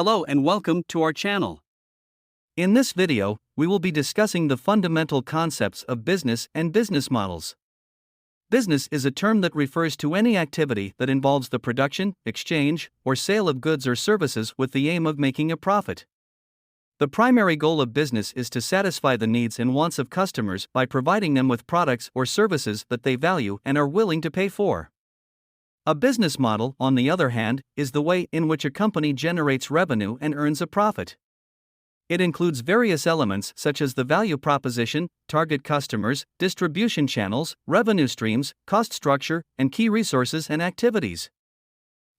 Hello and welcome to our channel. In this video, we will be discussing the fundamental concepts of business and business models. Business is a term that refers to any activity that involves the production, exchange, or sale of goods or services with the aim of making a profit. The primary goal of business is to satisfy the needs and wants of customers by providing them with products or services that they value and are willing to pay for. A business model, on the other hand, is the way in which a company generates revenue and earns a profit. It includes various elements such as the value proposition, target customers, distribution channels, revenue streams, cost structure, and key resources and activities.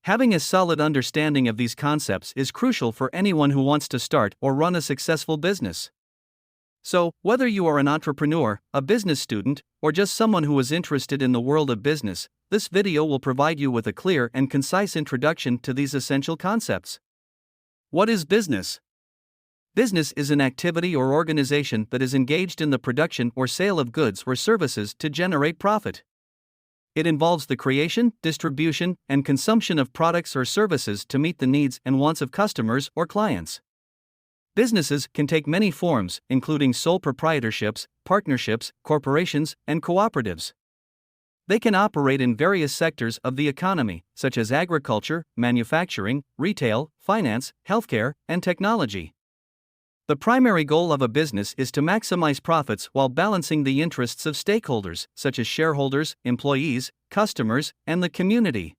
Having a solid understanding of these concepts is crucial for anyone who wants to start or run a successful business. So, whether you are an entrepreneur, a business student, or just someone who is interested in the world of business, this video will provide you with a clear and concise introduction to these essential concepts. What is business? Business is an activity or organization that is engaged in the production or sale of goods or services to generate profit. It involves the creation, distribution, and consumption of products or services to meet the needs and wants of customers or clients. Businesses can take many forms, including sole proprietorships, partnerships, corporations, and cooperatives. They can operate in various sectors of the economy, such as agriculture, manufacturing, retail, finance, healthcare, and technology. The primary goal of a business is to maximize profits while balancing the interests of stakeholders, such as shareholders, employees, customers, and the community.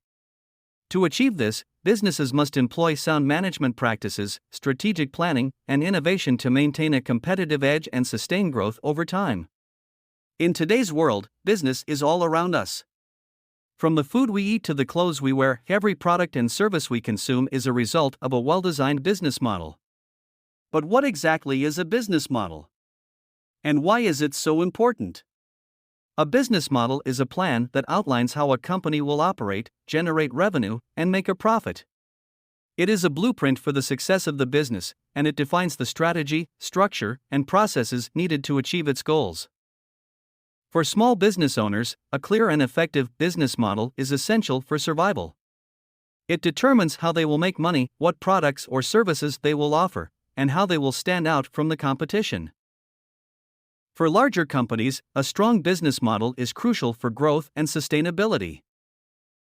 To achieve this, businesses must employ sound management practices, strategic planning, and innovation to maintain a competitive edge and sustain growth over time. In today's world, business is all around us. From the food we eat to the clothes we wear, every product and service we consume is a result of a well-designed business model. But what exactly is a business model? And why is it so important? A business model is a plan that outlines how a company will operate, generate revenue, and make a profit. It is a blueprint for the success of the business, and it defines the strategy, structure, and processes needed to achieve its goals. For small business owners, a clear and effective business model is essential for survival. It determines how they will make money, what products or services they will offer, and how they will stand out from the competition. For larger companies, a strong business model is crucial for growth and sustainability.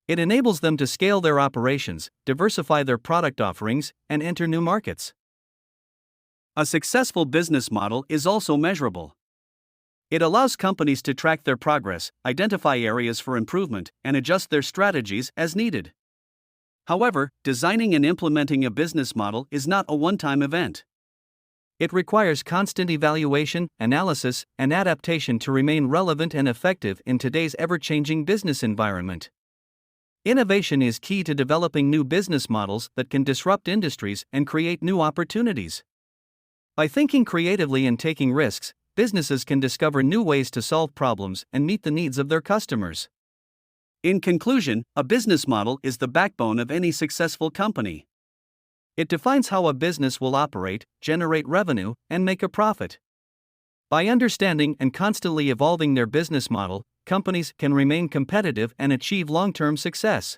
It enables them to scale their operations, diversify their product offerings, and enter new markets. A successful business model is also measurable. It allows companies to track their progress, identify areas for improvement, and adjust their strategies as needed. However, designing and implementing a business model is not a one-time event. It requires constant evaluation, analysis, and adaptation to remain relevant and effective in today's ever-changing business environment. Innovation is key to developing new business models that can disrupt industries and create new opportunities. By thinking creatively and taking risks, businesses can discover new ways to solve problems and meet the needs of their customers. In conclusion, a business model is the backbone of any successful company. It defines how a business will operate, generate revenue, and make a profit. By understanding and constantly evolving their business model, companies can remain competitive and achieve long-term success.